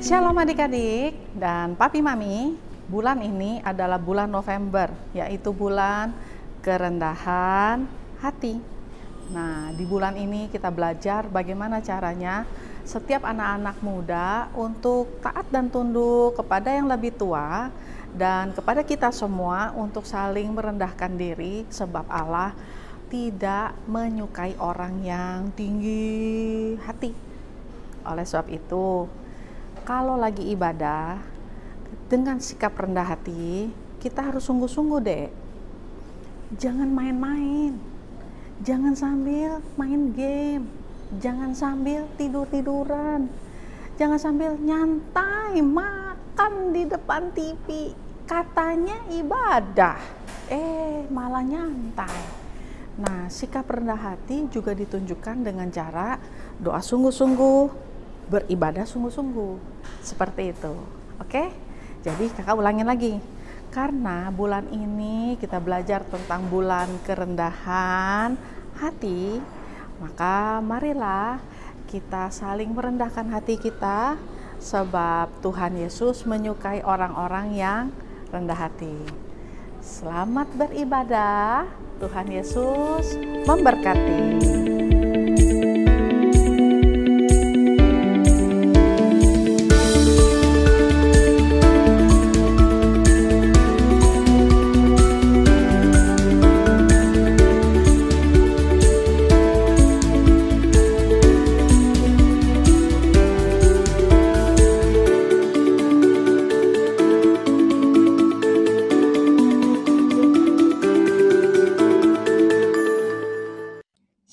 Shalom adik-adik dan papi mami, bulan ini adalah bulan November, yaitu bulan kerendahan hati. Nah, di bulan ini kita belajar bagaimana caranya setiap anak-anak muda untuk taat dan tunduk kepada yang lebih tua dan kepada kita semua untuk saling merendahkan diri, sebab Allah tidak menyukai orang yang tinggi hati. Oleh sebab itu, kalau lagi ibadah dengan sikap rendah hati, kita harus sungguh-sungguh deh. Jangan main-main, jangan sambil main game, jangan sambil tidur-tiduran, jangan sambil nyantai makan di depan TV. Katanya ibadah, malah nyantai. Nah, sikap rendah hati juga ditunjukkan dengan cara doa sungguh-sungguh, beribadah sungguh-sungguh. Seperti itu. Oke? Jadi kakak ulangin lagi. Karena bulan ini kita belajar tentang bulan kerendahan hati, maka marilah kita saling merendahkan hati kita, sebab Tuhan Yesus menyukai orang-orang yang rendah hati. Selamat beribadah. Tuhan Yesus memberkati.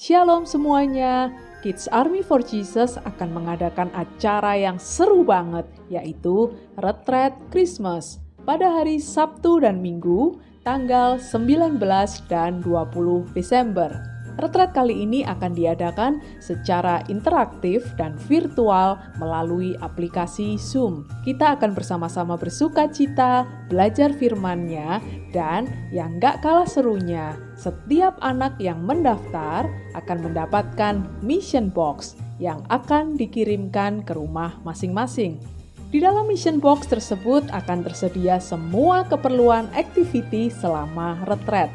Shalom semuanya, Kids Army for Jesus akan mengadakan acara yang seru banget, yaitu Retreat Christmas pada hari Sabtu dan Minggu, tanggal 19 dan 20 Desember. Retreat kali ini akan diadakan secara interaktif dan virtual melalui aplikasi Zoom. Kita akan bersama-sama bersuka cita, belajar firman-Nya, dan yang gak kalah serunya, setiap anak yang mendaftar akan mendapatkan mission box yang akan dikirimkan ke rumah masing-masing. Di dalam mission box tersebut akan tersedia semua keperluan activity selama retreat.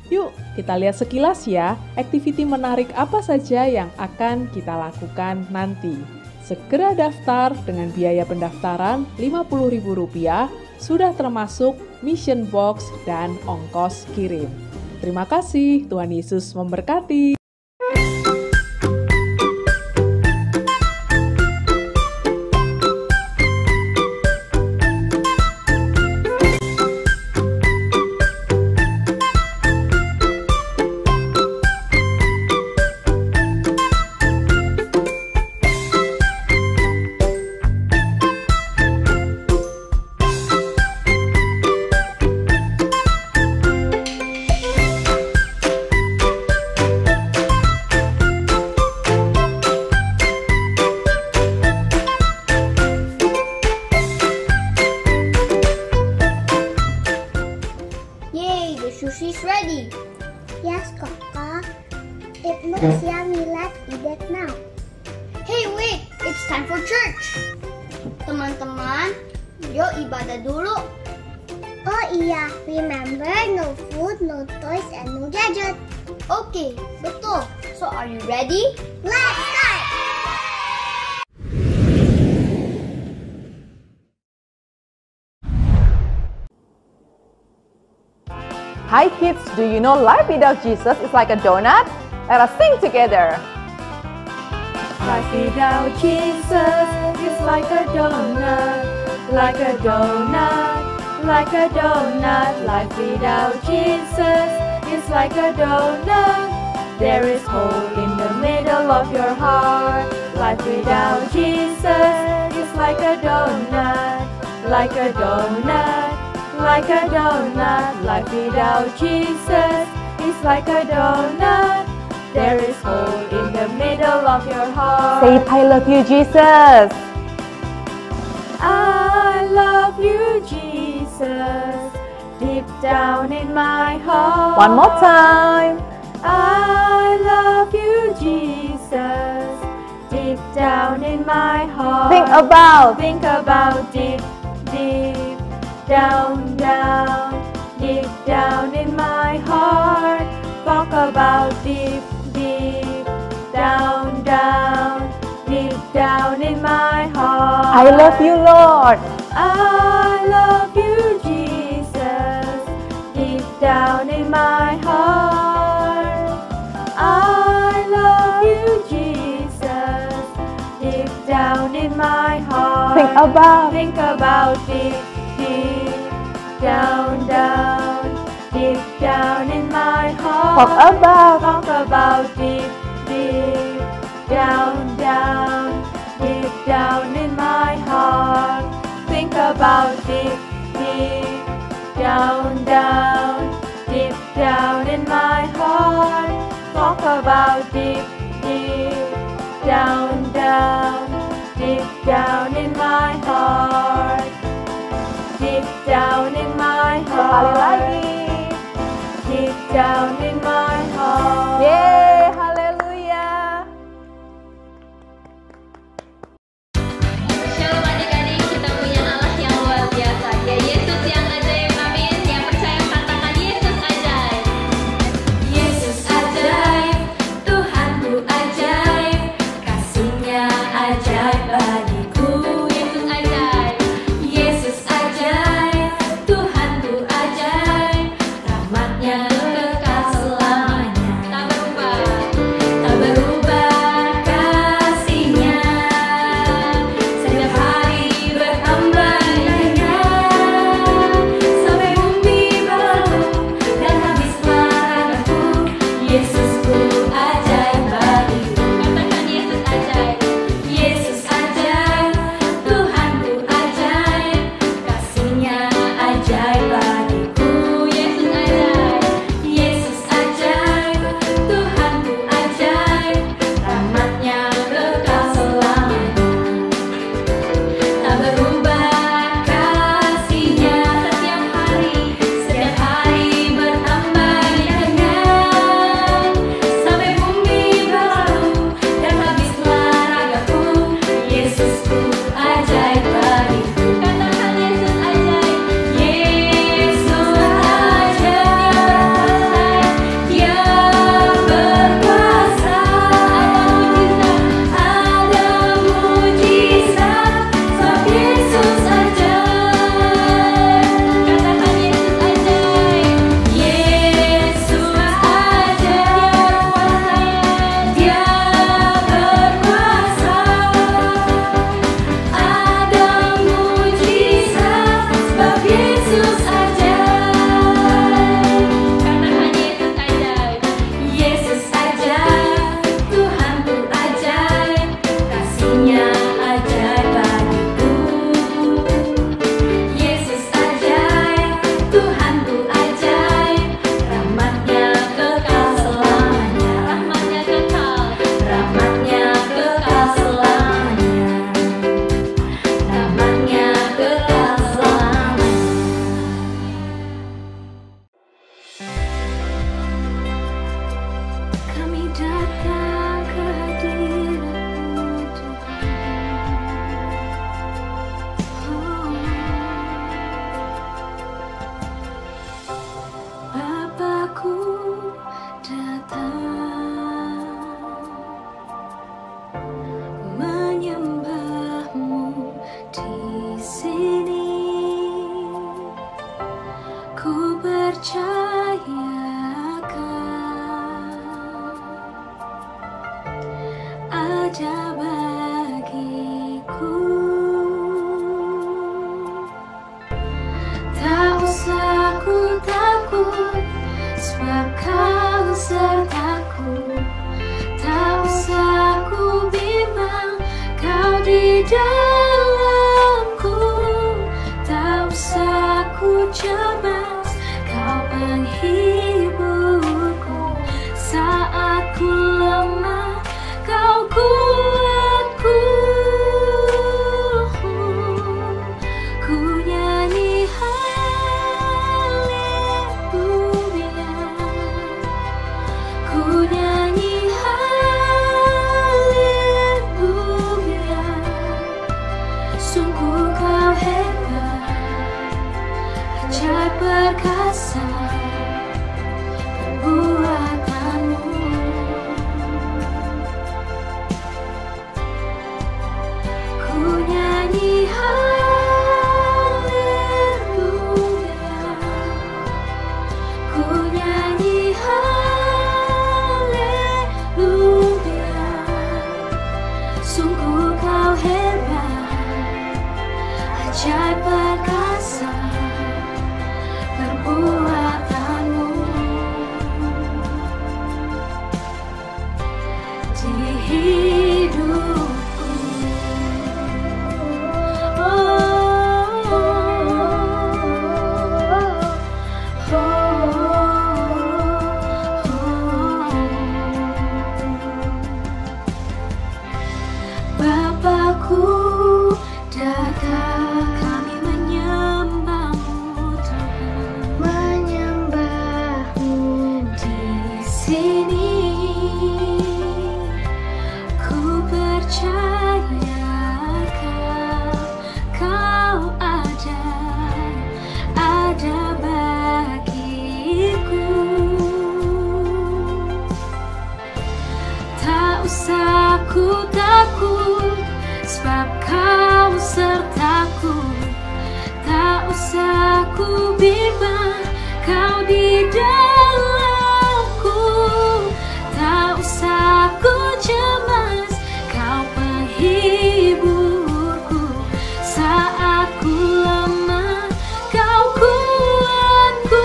Yuk, kita lihat sekilas ya, activity menarik apa saja yang akan kita lakukan nanti. Segera daftar dengan biaya pendaftaran Rp50.000, sudah termasuk mission box dan ongkos kirim. Terima kasih, Tuhan Yesus memberkati. Sushi's ready. Yes, Kakak. It looks yummy. Let's eat it now. Hey, wait! It's time for church. Teman-teman, yuk ibadah dulu. Oh iya, remember no food, no toys, and no gadget. Okay, betul. So are you ready? Let's start! Hi kids, do you know life without Jesus is like a donut? Let us sing together. Life without Jesus is like a donut, like a donut, like a donut. Life without Jesus is like a donut. There is hole in the middle of your heart. Life without Jesus is like a donut, like a donut. Like a donut, life without Jesus is like a donut. There is hole in the middle of your heart. Say, I love you, Jesus. I love you, Jesus, deep down in my heart. One more time. I love you, Jesus, deep down in my heart. Think about deep, deep down, down, deep down in my heart. Talk about deep, deep down, down, deep down in my heart. I love you, Lord. I love you, Jesus, deep down in my heart. I love you, Jesus, deep down in my heart. Think about deep, deep down, down, deep down in my heart. Talk Talk about deep, deep down, down, deep down in my heart. Think about deep, deep down, down, deep down in my heart. Talk about deep, deep down, down, deep down in my heart. Deep down in my Sekali heart. lagi. Deep down in my heart. Yeay, haleluya. Shalom adik-adik, kita punya Allah yang luar biasa. Ya Yesus yang ajaib, amin. Yang percaya katakan Yesus ajaib. Yesus ajaib, Tuhanku ajaib, kasih-Nya ajaib bagiku. Yesus ajaib, Yesus ajaib, Tuhanku ajaib, rahmat-Nya kekal selamanya. Tak berubah kasih-Nya. Setiap hari bertambah indahnya, sampai bumi berlalu dan habislah ragaku. Yesusku ajaib bagiku. Katakan Yesus ajaib. Yesus ajaib, Tuhanku ajaib, kasih-Nya ajaib bagiku. Yesus ajaib, Yesus ajaib, Tuhanku ajaib, rahmat-Nya kekal selamanya. Tak berubah kasih-Nya, setiap hari bertambah indahnya, sampai bumi berlalu dan habislah ragaku. Yesusku ajaib bagiku. Katakan Yesus ajaib. Yesus ajaib, Dia berkuasa. Ada mujizat, sebab Yesus ajaib. Katakan Yesus ajaib. Yesus ajaib, Dia berkuasa. Ada mujizat, sebab Yesus ajaib. Katakan Yesus ajaib. Yesus ajaib, Tuhanku ajaib, kasih-Nya ajaib bagiku. Yesus ajaib, Tuhanku ajaib, rahmat-Nya kekal selamanya. Rahmat-Nya kekal selamanya. Rahmat-Nya kekal selamanya. Kami datang ke hadirat-Mu, Tuhan. Bapakku datang menyembah-Mu di sini. Ku percayakan ada bagiku. Tak usah ku takut, sebab Kau sertaku. Tak usah ku bimbang, Kau di dalamku. Tak usah ku cemas, Kau penghiburku. Saat ku lemah, Kau kuat. Ku percaya kau ada bagiku. Tak usah ku takut, sebab kau sertaku. Tak usah ku bimbang, kau di dalamku. Tak usah ku cemas, kau penghiburku. Saat ku lemah, kau kuatku.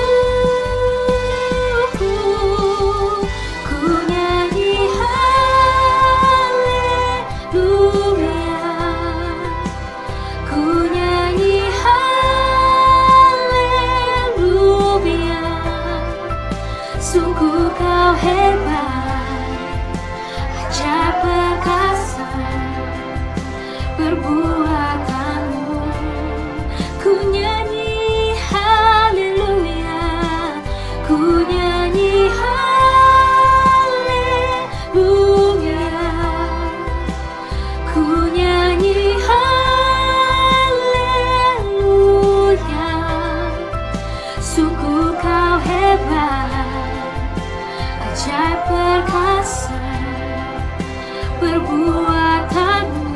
Ku nyanyi haleluya, ku nyanyi haleluya. Sungguh kau hebat, ajaib perkasa perbuatanmu. Ku nyanyi haleluya, ku nyanyi haleluya, ku nyanyi haleluya. Sungguh kau hebat, ajaib perkasa perbuatanmu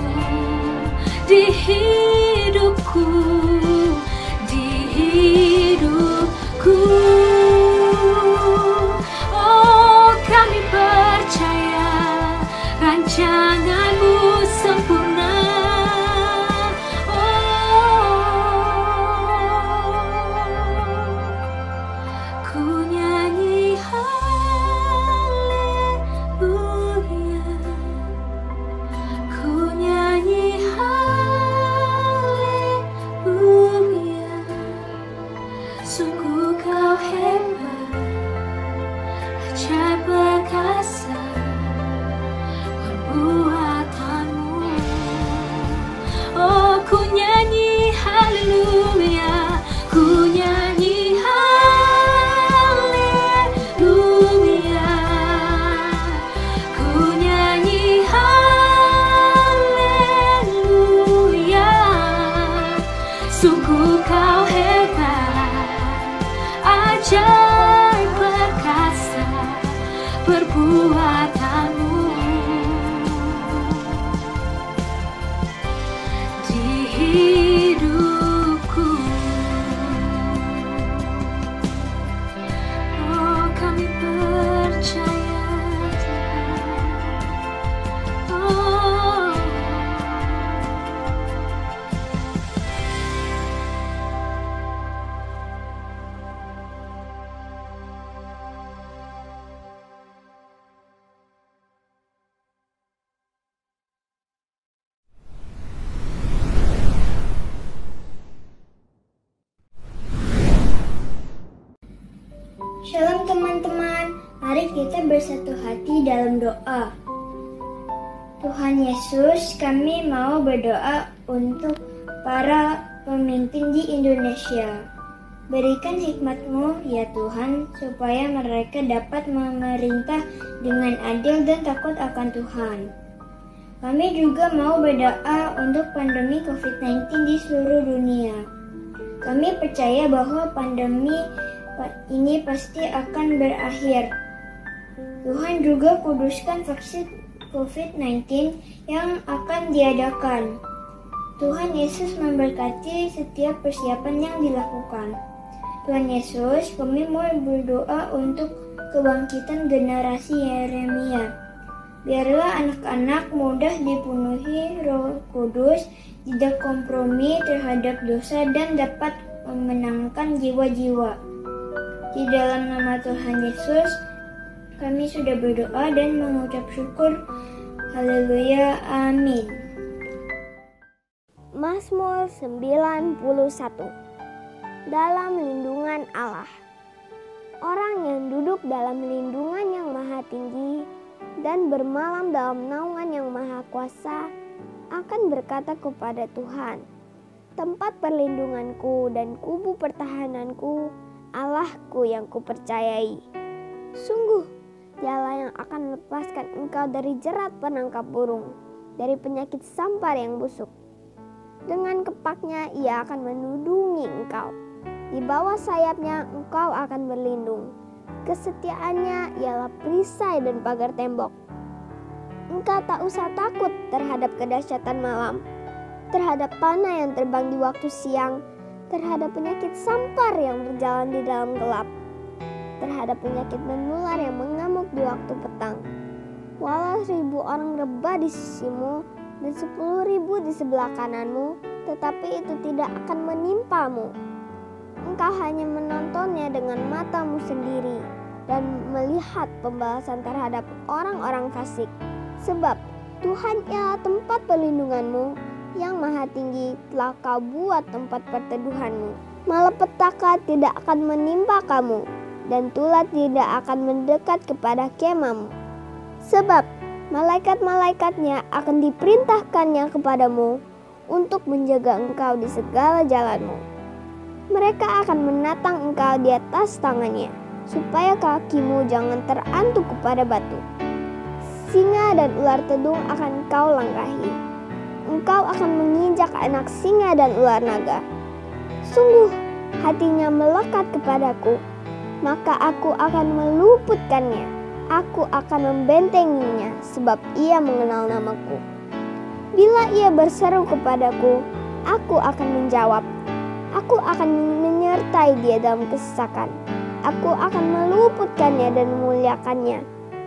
di hidupku, di hidupku. Oh, kami percaya rancanganmu sempurna. Ku nyanyi haleluya, ku nyanyi haleluya. Sungguh kau hebat, ajaib perkasa perbuatanmu. Oh, ku nyanyi haleluya, ku nyanyi haleluya, ku nyanyi haleluya. Sungguh kau hebat, ajaib perkasa perbuatanmu di hidupku. Oh, kami percaya Tuhan. Oh. Shalom teman-teman, mari kita bersatu hati dalam doa. Tuhan Yesus, kami mau berdoa untuk para pemimpin di Indonesia. Berikan hikmat-Mu ya Tuhan, supaya mereka dapat memerintah dengan adil dan takut akan Tuhan. Kami juga mau berdoa untuk pandemi COVID-19 di seluruh dunia. Kami percaya bahwa pandemi ini pasti akan berakhir. Tuhan juga kuduskan vaksin COVID-19 yang akan diadakan. Tuhan Yesus memberkati setiap persiapan yang dilakukan. Tuhan Yesus, kami mau berdoa untuk kebangkitan generasi Yeremia. Biarlah anak-anak mudah dipenuhi Roh Kudus, tidak kompromi terhadap dosa dan dapat memenangkan jiwa-jiwa. Di dalam nama Tuhan Yesus, kami sudah berdoa dan mengucap syukur. Haleluya, amin. Mazmur 91. Dalam lindungan Allah. Orang yang duduk dalam lindungan yang maha tinggi dan bermalam dalam naungan yang maha kuasa akan berkata kepada Tuhan, tempat perlindunganku dan kubu pertahananku, Allahku yang kupercayai. Sungguh, Dialah yang akan melepaskan engkau dari jerat penangkap burung, dari penyakit sampar yang busuk. Dengan kepaknya ia akan menudungi engkau. Di bawah sayapnya engkau akan berlindung. Kesetiaannya ialah perisai dan pagar tembok. Engkau tak usah takut terhadap kedahsyatan malam, terhadap panah yang terbang di waktu siang, terhadap penyakit sampar yang berjalan di dalam gelap, terhadap penyakit menular yang mengamuk di waktu petang. Walau 1000 orang rebah di sisimu dan 10.000 di sebelah kananmu, tetapi itu tidak akan menimpamu. Engkau hanya menontonnya dengan matamu sendiri dan melihat pembalasan terhadap orang-orang fasik. Sebab Tuhan ialah tempat perlindunganmu, yang maha tinggi telah kau buat tempat perteduhanmu. Malapetaka tidak akan menimpa kamu, dan tulah tidak akan mendekat kepada kemahmu. Sebab malaikat-malaikatnya akan diperintahkannya kepadamu untuk menjaga engkau di segala jalanmu. Mereka akan menatang engkau di atas tangannya, supaya kakimu jangan terantuk kepada batu. Singa dan ular tedung akan engkau langkahi. Engkau akan menginjak anak singa dan ular naga. Sungguh hatinya melekat kepadaku, maka aku akan meluputkannya. Aku akan membentenginya, sebab ia mengenal namaku. Bila ia berseru kepadaku, aku akan menjawab. Aku akan menyertai dia dalam kesesakan. Aku akan meluputkannya dan memuliakannya.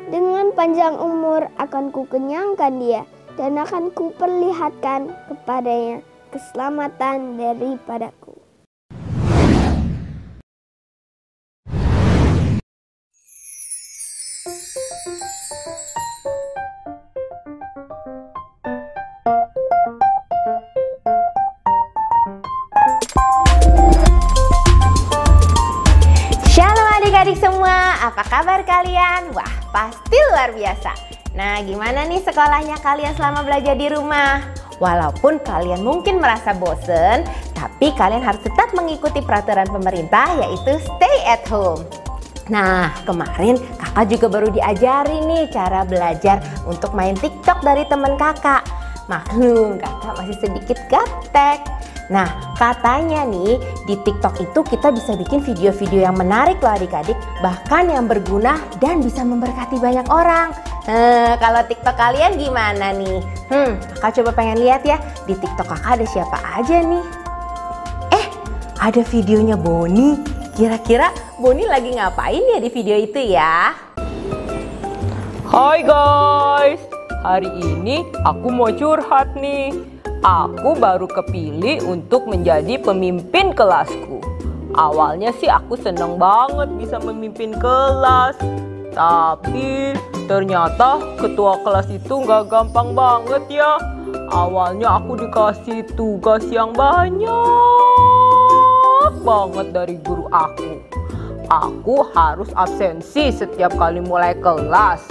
Dengan panjang umur akan kukenyangkan dia, dan akan kuperlihatkan kepadanya keselamatan daripadaku. Shalom adik-adik semua, apa kabar kalian? Wah, pasti luar biasa. Nah, gimana nih sekolahnya kalian selama belajar di rumah? Walaupun kalian mungkin merasa bosen, tapi kalian harus tetap mengikuti peraturan pemerintah, yaitu stay at home. Nah, kemarin kakak juga baru diajari nih cara belajar untuk main TikTok dari teman kakak. Maklum, kakak masih sedikit gaptek. Nah, katanya nih di TikTok itu kita bisa bikin video-video yang menarik loh adik-adik, bahkan yang berguna dan bisa memberkati banyak orang. Kalau TikTok kalian gimana nih? Kakak coba pengen lihat ya, di TikTok kakak ada siapa aja nih. Ada videonya Boni. Kira-kira Boni lagi ngapain ya di video itu ya? Hai guys, hari ini aku mau curhat nih. Aku baru kepilih untuk menjadi pemimpin kelasku. Awalnya sih aku seneng banget bisa memimpin kelas. Tapi ternyata ketua kelas itu nggak gampang banget ya. Awalnya aku dikasih tugas yang banyak banget dari guru aku. Aku harus absensi setiap kali mulai kelas.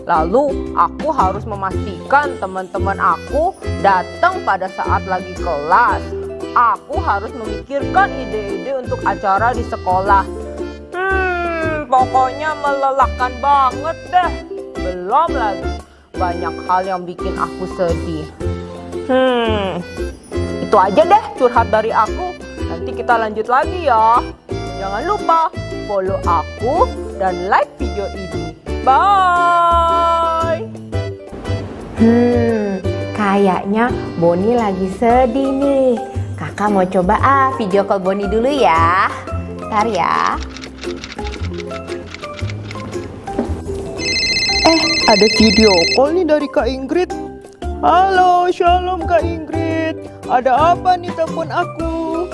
Lalu aku harus memastikan teman-teman aku datang pada saat lagi kelas. Aku harus memikirkan ide-ide untuk acara di sekolah. Pokoknya melelahkan banget deh. Belum lagi banyak hal yang bikin aku sedih. Itu aja deh curhat dari aku. Nanti kita lanjut lagi ya. Jangan lupa follow aku dan like video ini. Bye. Kayaknya Boni lagi sedih nih. Kakak mau coba video call Boni dulu ya. Bentar ya. Ada video call nih dari Kak Ingrid. Halo, shalom Kak Ingrid. Ada apa nih telepon aku?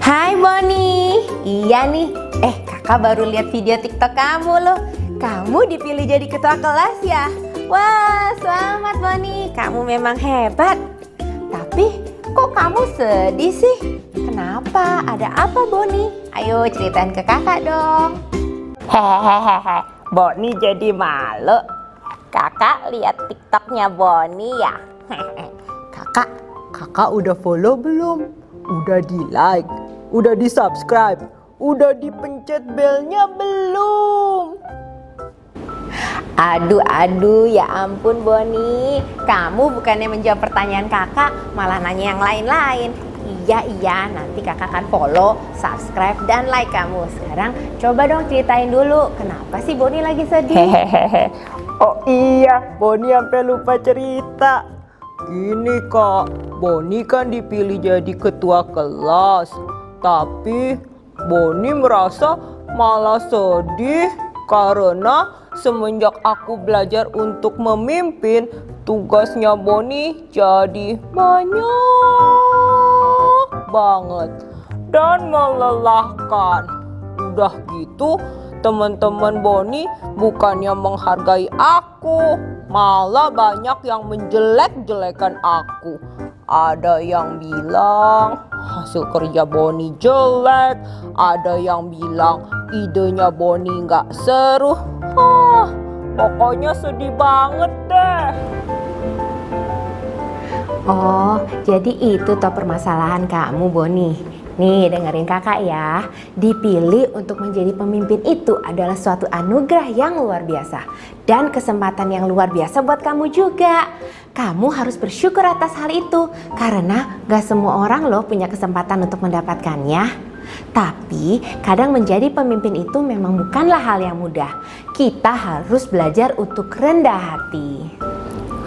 Hai Boni. Iya nih. Kakak baru lihat video TikTok kamu loh. Kamu dipilih jadi ketua kelas ya? Wah, selamat Boni. Kamu memang hebat. Tapi kok kamu sedih sih? Kenapa? Ada apa Boni? Ayo ceritain ke kakak dong. Hehehe, Boni jadi malu. Kakak lihat TikToknya Boni ya? Kakak udah follow belum? Udah di like? Udah di subscribe? Udah dipencet belnya belum? Aduh, ya ampun Boni. Kamu bukannya menjawab pertanyaan kakak, malah nanya yang lain-lain. Iya, nanti kakak akan follow, subscribe, dan like kamu. Sekarang coba dong ceritain dulu, kenapa sih Boni lagi sedih? Hehehe. Oh iya, Boni sampai lupa cerita. Gini Kak, Boni kan dipilih jadi ketua kelas. Tapi Boni merasa malah sedih karena semenjak aku belajar untuk memimpin, tugasnya Boni jadi banyak banget dan melelahkan. Udah gitu, teman-teman Boni bukannya menghargai aku, malah banyak yang menjelek-jelekan aku. Ada yang bilang hasil kerja Boni jelek, ada yang bilang idenya Boni nggak seru. Pokoknya sedih banget deh. Oh, jadi itu toh permasalahan kamu Boni. Nih dengerin kakak ya, dipilih untuk menjadi pemimpin itu adalah suatu anugerah yang luar biasa dan kesempatan yang luar biasa buat kamu juga. Kamu harus bersyukur atas hal itu karena gak semua orang loh punya kesempatan untuk mendapatkannya. Tapi kadang menjadi pemimpin itu memang bukanlah hal yang mudah. Kita harus belajar untuk rendah hati.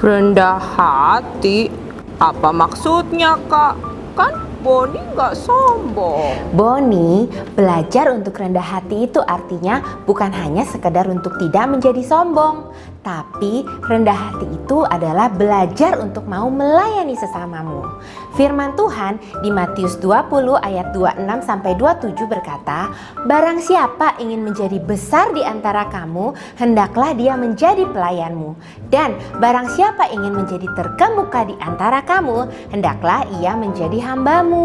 Rendah hati? Apa maksudnya Kak? Kan Boni nggak sombong. Boni, belajar untuk rendah hati itu artinya bukan hanya sekedar untuk tidak menjadi sombong. Tapi rendah hati itu adalah belajar untuk mau melayani sesamamu. Firman Tuhan di Matius 20 ayat 26-27 berkata, "Barang siapa ingin menjadi besar di antara kamu, hendaklah dia menjadi pelayanmu. Dan barang siapa ingin menjadi terkemuka di antara kamu, hendaklah ia menjadi hambamu."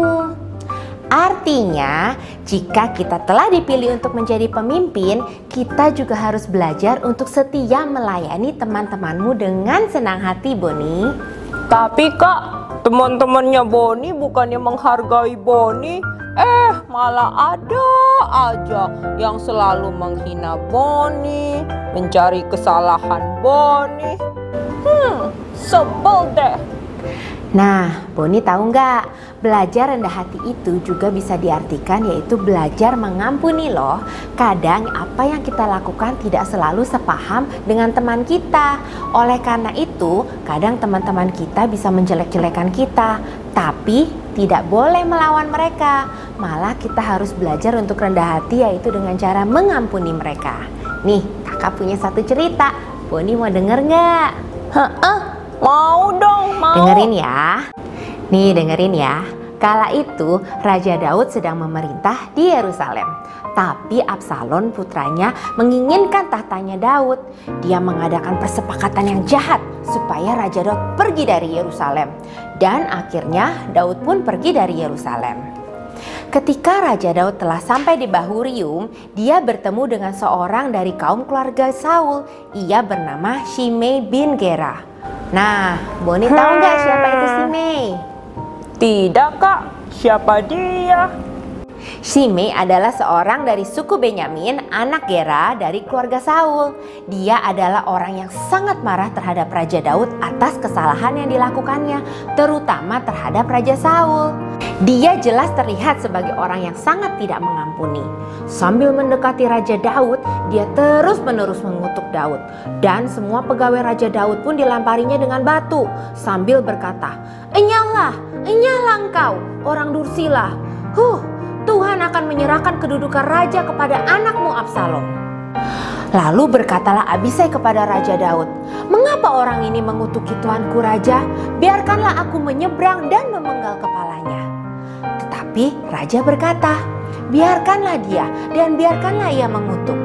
Artinya, jika kita telah dipilih untuk menjadi pemimpin, kita juga harus belajar untuk setia melayani teman-temanmu dengan senang hati, Boni. Tapi Kak, teman-temannya Boni bukannya menghargai Boni, malah ada aja yang selalu menghina Boni, mencari kesalahan Boni. Sebel deh. Nah, Boni tahu nggak? Belajar rendah hati itu juga bisa diartikan yaitu belajar mengampuni loh. Kadang apa yang kita lakukan tidak selalu sepaham dengan teman kita. Oleh karena itu, kadang teman-teman kita bisa menjelek-jelekan kita. Tapi tidak boleh melawan mereka. Malah kita harus belajar untuk rendah hati yaitu dengan cara mengampuni mereka. Nih, kakak punya satu cerita. Boni mau denger nggak? Mau dong, mau. Dengerin ya. Nih dengerin ya. Kala itu Raja Daud sedang memerintah di Yerusalem. Tapi Absalom putranya menginginkan tahtanya Daud. Dia mengadakan persepakatan yang jahat supaya Raja Daud pergi dari Yerusalem. Dan akhirnya Daud pun pergi dari Yerusalem. Ketika Raja Daud telah sampai di Bahurium, dia bertemu dengan seorang dari kaum keluarga Saul. Ia bernama Shimei bin Gera. Nah, Boni tahu nggak siapa itu Shimei? Tidak Kak, siapa dia? Shimei adalah seorang dari suku Benyamin, anak Gera dari keluarga Saul. Dia adalah orang yang sangat marah terhadap Raja Daud atas kesalahan yang dilakukannya, terutama terhadap Raja Saul. Dia jelas terlihat sebagai orang yang sangat tidak mengampuni. Sambil mendekati Raja Daud, dia terus-menerus mengutuk Daud. Dan semua pegawai Raja Daud pun dilamparinya dengan batu sambil berkata, "Enyahlah, enyahlah engkau, orang Dursila. Tuhan akan menyerahkan kedudukan raja kepada anakmu Absalom." Lalu berkatalah Abisai kepada Raja Daud, "Mengapa orang ini mengutuki tuanku raja? Biarkanlah aku menyeberang dan memenggal kepalanya." Tetapi raja berkata, "Biarkanlah dia dan biarkanlah ia mengutuk.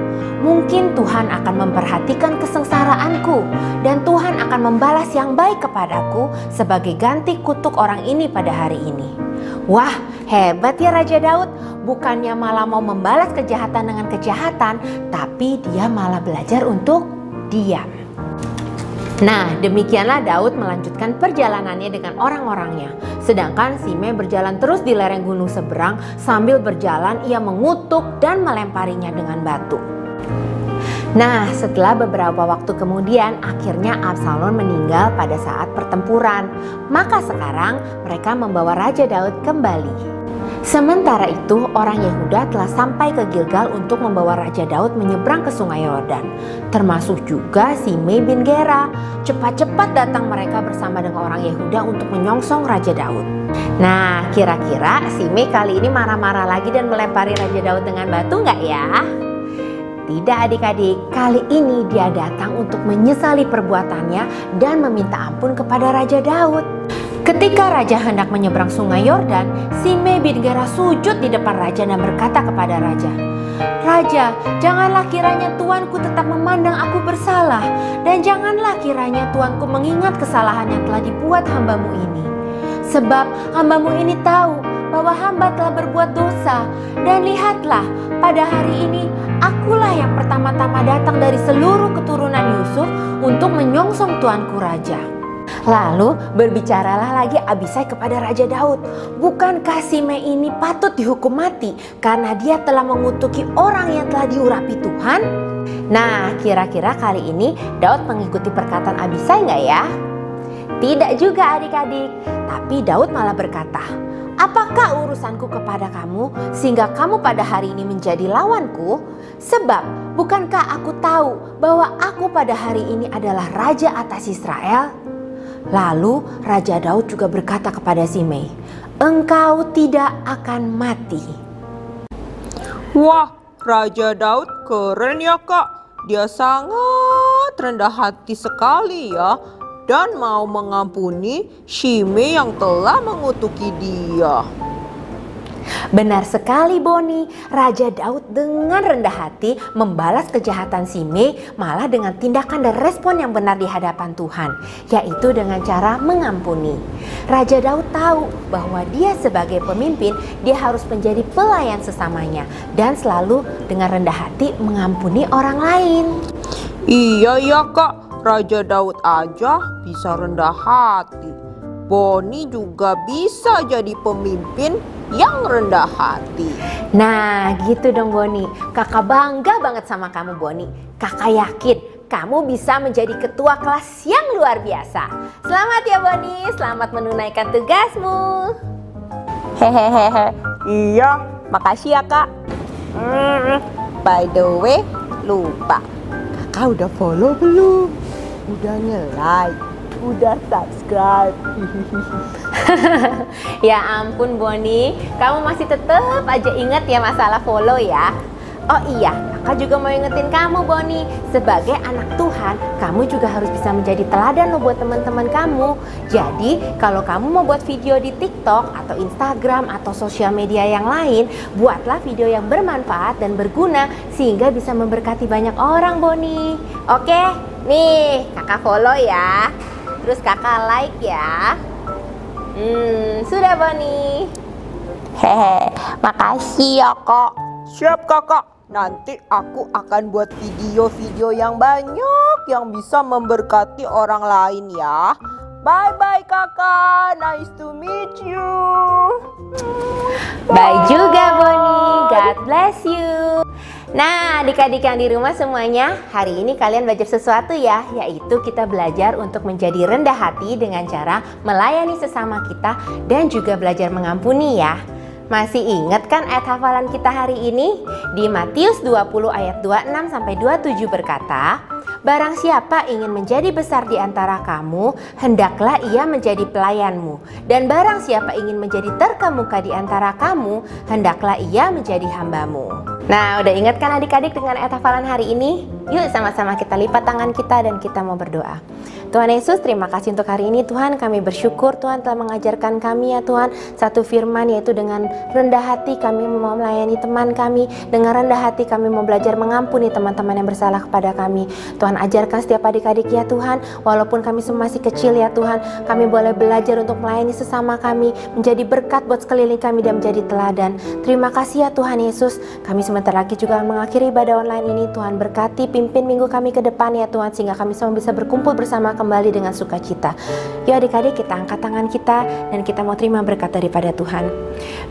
Mungkin Tuhan akan memperhatikan kesengsaraanku dan Tuhan akan membalas yang baik kepadaku sebagai ganti kutuk orang ini pada hari ini." Wah, hebat ya Raja Daud. Bukannya malah mau membalas kejahatan dengan kejahatan, tapi dia malah belajar untuk diam. Nah, demikianlah Daud melanjutkan perjalanannya dengan orang-orangnya. Sedangkan Shimei berjalan terus di lereng gunung seberang. Sambil berjalan ia mengutuk dan melemparinya dengan batu. Nah, setelah beberapa waktu kemudian, akhirnya Absalom meninggal pada saat pertempuran. Maka sekarang mereka membawa Raja Daud kembali. Sementara itu, orang Yehuda telah sampai ke Gilgal untuk membawa Raja Daud menyeberang ke Sungai Yordan. Termasuk juga Simei bin Gera. Cepat-cepat datang mereka bersama dengan orang Yehuda untuk menyongsong Raja Daud. Nah, kira-kira Simei kali ini marah-marah lagi dan melempari Raja Daud dengan batu nggak ya? Tidak adik-adik, kali ini dia datang untuk menyesali perbuatannya dan meminta ampun kepada Raja Daud. Ketika Raja hendak menyeberang Sungai Yordan, Simei bin Gera sujud di depan Raja dan berkata kepada Raja, "Raja, janganlah kiranya tuanku tetap memandang aku bersalah, dan janganlah kiranya tuanku mengingat kesalahan yang telah dibuat hambamu ini. Sebab hambamu ini tahu bahwa hamba telah berbuat dosa, dan lihatlah, pada hari ini akulah yang pertama-tama datang dari seluruh keturunan Yusuf untuk menyongsong tuanku Raja." Lalu berbicaralah lagi Abisai kepada Raja Daud, "Bukankah Simei ini patut dihukum mati karena dia telah mengutuki orang yang telah diurapi Tuhan?" Nah, kira-kira kali ini Daud mengikuti perkataan Abisai nggak ya? Tidak juga adik-adik, tapi Daud malah berkata, "Apakah urusanku kepada kamu sehingga kamu pada hari ini menjadi lawanku? Sebab bukankah aku tahu bahwa aku pada hari ini adalah raja atas Israel?" Lalu Raja Daud juga berkata kepada Simei, "Engkau tidak akan mati." Wah, Raja Daud keren ya Kak. Dia sangat rendah hati sekali ya, dan mau mengampuni Simei yang telah mengutuki dia. Benar sekali Boni, Raja Daud dengan rendah hati membalas kejahatan Simei, malah dengan tindakan dan respon yang benar di hadapan Tuhan, yaitu dengan cara mengampuni. Raja Daud tahu bahwa dia sebagai pemimpin, dia harus menjadi pelayan sesamanya dan selalu dengan rendah hati mengampuni orang lain. Iya ya Kak, Raja Daud aja bisa rendah hati. Boni juga bisa jadi pemimpin yang rendah hati. Nah gitu dong Boni, kakak bangga banget sama kamu Boni. Kakak yakin kamu bisa menjadi ketua kelas yang luar biasa. Selamat ya Boni, selamat menunaikan tugasmu. Hehehe, iya, makasih ya Kak. By the way, lupa. Kakak udah follow belum? Udah nge-like? Udah subscribe? Ya ampun Boni, kamu masih tetap aja ingat ya masalah follow ya. Oh iya, kakak juga mau ingetin kamu Boni, sebagai anak Tuhan, kamu juga harus bisa menjadi teladan loh buat teman-teman kamu. Jadi kalau kamu mau buat video di TikTok atau Instagram atau sosial media yang lain, buatlah video yang bermanfaat dan berguna sehingga bisa memberkati banyak orang Boni. Oke, nih kakak follow ya. Terus kakak like ya. Sudah Boni. Hehe, makasih ya Kak. Siap Kakak, nanti aku akan buat video-video yang banyak yang bisa memberkati orang lain ya. Bye-bye Kakak, nice to meet you. Bye juga Boni, God bless you. Nah adik-adik yang di rumah semuanya, hari ini kalian belajar sesuatu ya, yaitu kita belajar untuk menjadi rendah hati dengan cara melayani sesama kita dan juga belajar mengampuni ya. Masih ingat kan ayat hafalan kita hari ini? Di Matius 20 ayat 26 sampai 27 berkata, "Barang siapa ingin menjadi besar di antara kamu, hendaklah ia menjadi pelayanmu. Dan barang siapa ingin menjadi terkemuka di antara kamu, hendaklah ia menjadi hambamu." Nah, udah ingat kan adik-adik dengan ayat hafalan hari ini? Yuk sama-sama kita lipat tangan kita dan kita mau berdoa. Tuhan Yesus, terima kasih untuk hari ini Tuhan. Kami bersyukur Tuhan telah mengajarkan kami ya Tuhan satu firman, yaitu dengan rendah hati kami mau melayani teman kami. Dengan rendah hati kami mau belajar mengampuni teman-teman yang bersalah kepada kami. Tuhan ajarkan setiap adik-adik ya Tuhan, walaupun kami masih kecil ya Tuhan, kami boleh belajar untuk melayani sesama kami, menjadi berkat buat sekeliling kami dan menjadi teladan. Terima kasih ya Tuhan Yesus. Kami semua sebentar lagi juga akan mengakhiri ibadah online ini. Tuhan berkati pimpin minggu kami ke depan ya Tuhan, sehingga kami semua bisa berkumpul bersama kembali dengan sukacita. Yuk adik-adik, kita angkat tangan kita dan kita mau terima berkat daripada Tuhan.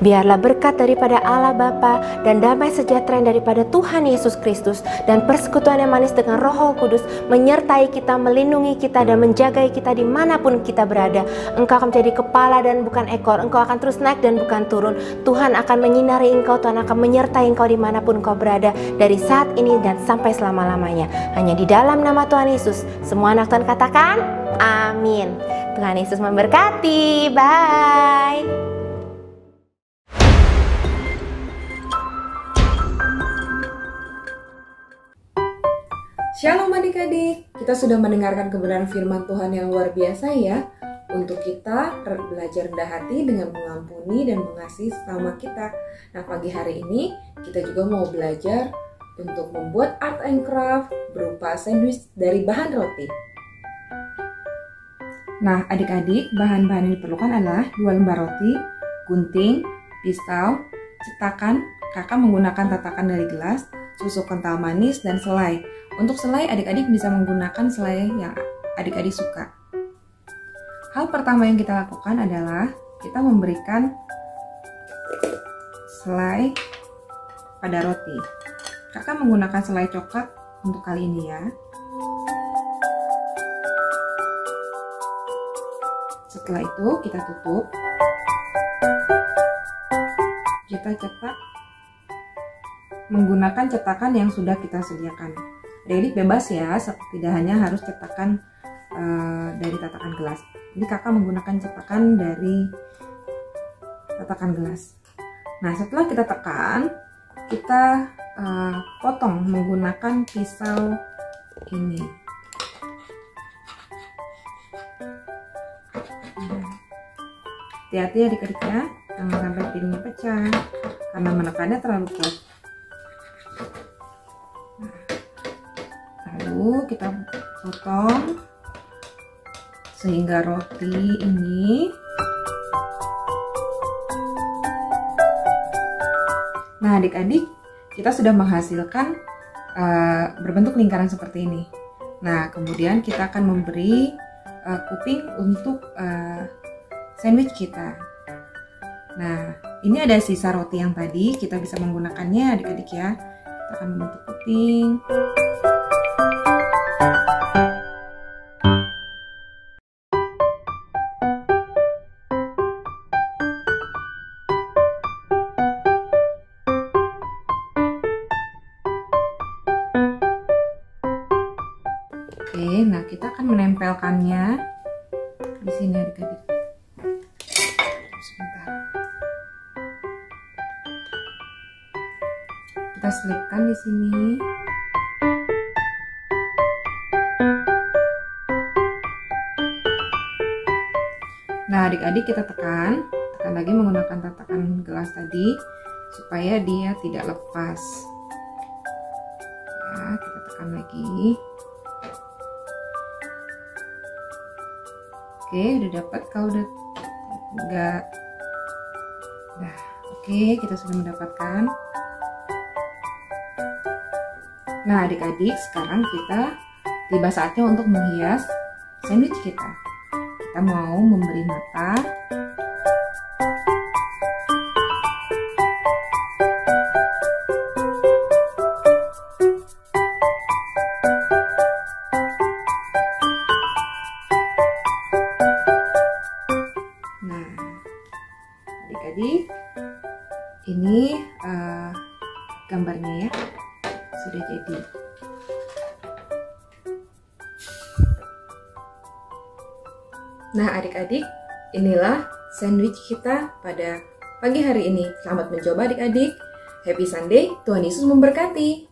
Biarlah berkat daripada Allah Bapa dan damai sejahtera daripada Tuhan Yesus Kristus dan persekutuan yang manis dengan Roh Kudus menyertai kita, melindungi kita dan menjaga kita dimanapun kita berada. Engkau akan menjadi kepala dan bukan ekor. Engkau akan terus naik dan bukan turun. Tuhan akan menyinari engkau, Tuhan akan menyertai engkau dimanapun engkau berada, dari saat ini dan sampai selama-lamanya. Hanya di dalam nama Tuhan Yesus, semua anak Tuhan katakan amin. Tuhan Yesus memberkati. Bye. Shalom adik-adik, kita sudah mendengarkan kebenaran firman Tuhan yang luar biasa ya. Untuk kita belajar rendah hati dengan mengampuni dan mengasihi sesama kita. Nah, pagi hari ini kita juga mau belajar untuk membuat art and craft berupa sandwich dari bahan roti. Nah, adik-adik, bahan-bahan yang diperlukan adalah 2 lembar roti, gunting, pisau, cetakan, kakak menggunakan tatakan dari gelas, susu kental manis, dan selai. Untuk selai, adik-adik bisa menggunakan selai yang adik-adik suka. Hal pertama yang kita lakukan adalah kita memberikan selai pada roti. Kakak menggunakan selai coklat untuk kali ini ya. Setelah itu kita tutup. Kita cetak menggunakan cetakan yang sudah kita sediakan. Adik-adik bebas ya, tidak hanya harus cetakan dari tatakan gelas. Jadi kakak menggunakan cetakan dari tatakan gelas. Nah, setelah kita tekan, kita potong menggunakan pisau ini. Hati-hati adik-adik ya, jangan sampai piringnya pecah karena menekannya terlalu kuat. Lalu kita potong sehingga roti ini, nah adik-adik, kita sudah menghasilkan berbentuk lingkaran seperti ini. Nah, kemudian kita akan memberi kuping untuk sandwich kita. Nah, ini ada sisa roti yang tadi, kita bisa menggunakannya adik-adik ya. Kita akan membentuk kuping. Oke, nah kita akan menempelkannya di sini adik-adik. Sebentar. Kita selipkan di sini. Nah, adik-adik kita tekan lagi menggunakan tatakan gelas tadi supaya dia tidak lepas. Ya, kita tekan lagi. Oke, udah dapat. Kalau udah enggak, nah oke, kita sudah mendapatkan. Nah adik-adik, sekarang kita tiba saatnya untuk menghias sandwich kita. Kita mau memberi mata. Adik-adik, ini gambarnya ya, sudah jadi. Nah adik-adik, inilah sandwich kita pada pagi hari ini. Selamat mencoba adik-adik. Happy Sunday, Tuhan Yesus memberkati.